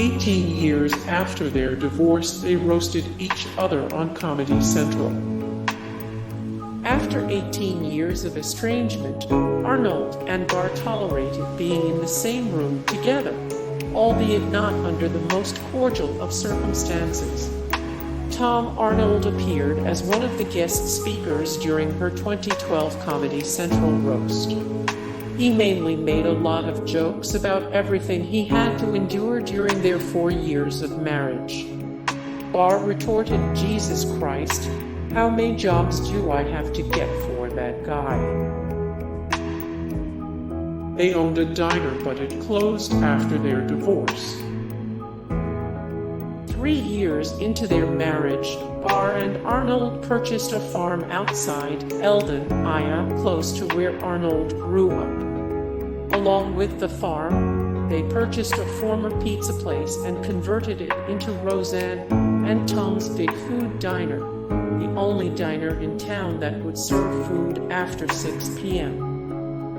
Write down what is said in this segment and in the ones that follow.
18 years after their divorce, they roasted each other on Comedy Central. After 18 years of estrangement, Arnold and Barr tolerated being in the same room together, albeit not under the most cordial of circumstances. Tom Arnold appeared as one of the guest speakers during her 2012 Comedy Central roast. He mainly made a lot of jokes about everything he had to endure during their 4 years of marriage. Barr retorted, "Jesus Christ, how many jobs do I have to get for that guy?" They owned a diner, but it closed after their divorce. 3 years into their marriage, Barr and Arnold purchased a farm outside Eldon, Iowa, close to where Arnold grew up. Along with the farm, they purchased a former pizza place and converted it into Roseanne and Tom's Big Food Diner, the only diner in town that would serve food after 6 p.m.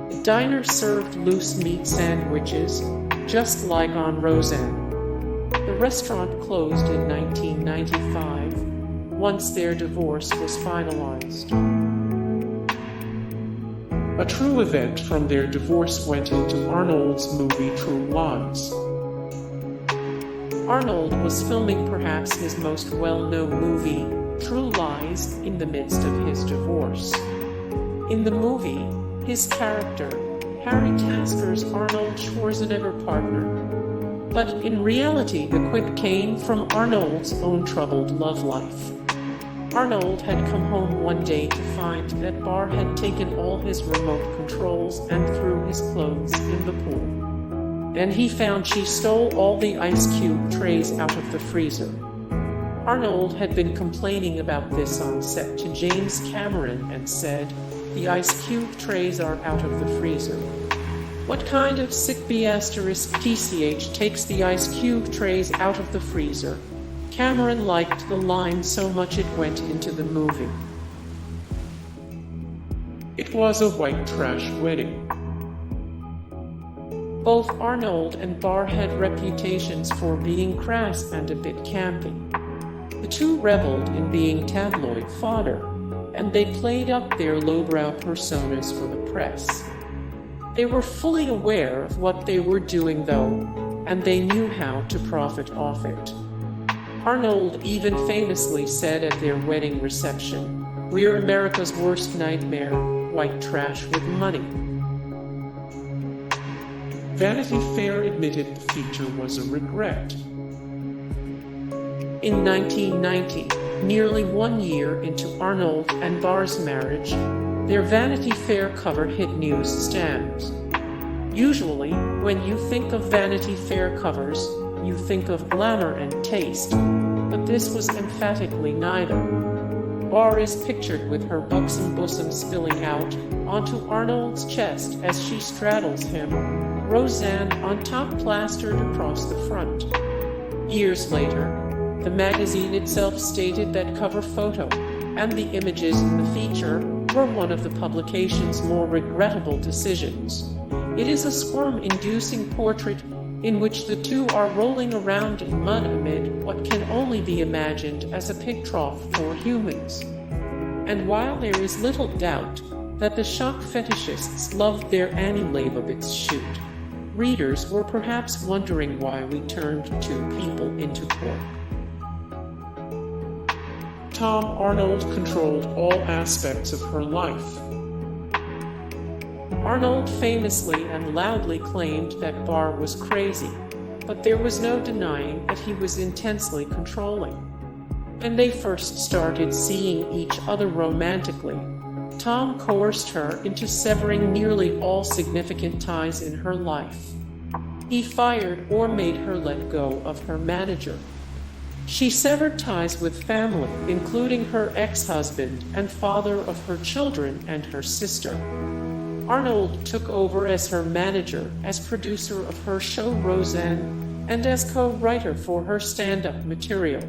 The diner served loose meat sandwiches, just like on Roseanne. The restaurant closed in 1995, once their divorce was finalized. A true event from their divorce went into Arnold's movie True Lies. Arnold was filming perhaps his most well-known movie, True Lies, in the midst of his divorce. In the movie, his character, Harry Tasker's Arnold Schwarzenegger partner. But in reality, the quip came from Arnold's own troubled love life. Arnold had come home one day to find that Barr had taken all his remote controls and threw his clothes in the pool. Then he found she stole all the ice cube trays out of the freezer. Arnold had been complaining about this on set to James Cameron and said, "The ice cube trays are out of the freezer. What kind of sick B***TCH takes the ice cube trays out of the freezer?" Cameron liked the line so much it went into the movie. It was a white trash wedding. Both Arnold and Barr had reputations for being crass and a bit campy. The two reveled in being tabloid fodder, and they played up their lowbrow personas for the press. They were fully aware of what they were doing, though, and they knew how to profit off it. Arnold even famously said at their wedding reception, "We're America's worst nightmare, white trash with money." Vanity Fair admitted the feature was a regret. In 1990, nearly 1 year into Arnold and Barr's marriage, their Vanity Fair cover hit newsstands. Usually, when you think of Vanity Fair covers, you think of glamour and taste, but this was emphatically neither. Barr is pictured with her buxom bosom spilling out onto Arnold's chest as she straddles him, Roseanne on top plastered across the front. Years later, the magazine itself stated that cover photo and the images in the feature were one of the publication's more regrettable decisions. It is a squirm-inducing portrait in which the two are rolling around in mud amid what can only be imagined as a pig trough for humans. And while there is little doubt that the shock fetishists loved their Annie Leibovitz shoot, readers were perhaps wondering why we turned two people into pork. Tom Arnold controlled all aspects of her life. Arnold famously and loudly claimed that Barr was crazy, but there was no denying that he was intensely controlling. When they first started seeing each other romantically, Tom coerced her into severing nearly all significant ties in her life. He fired or made her let go of her manager. She severed ties with family, including her ex-husband and father of her children and her sister. Arnold took over as her manager, as producer of her show Roseanne, and as co-writer for her stand-up material.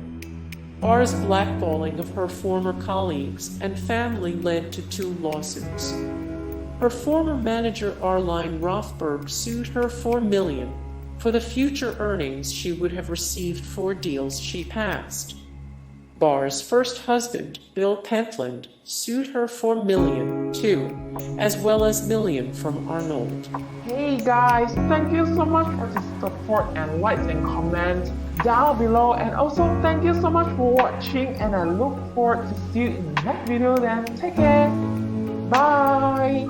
Barr's blackballing of her former colleagues and family led to 2 lawsuits. Her former manager Arline Rothberg sued her for $1 million, for the future earnings she would have received for deals she passed. Barr's first husband, Bill Pentland, sued her for million too, as well as million from Arnold. Hey guys, thank you so much for the support and likes and comments down below, and also thank you so much for watching, and I look forward to see you in the next video. Then take care, bye.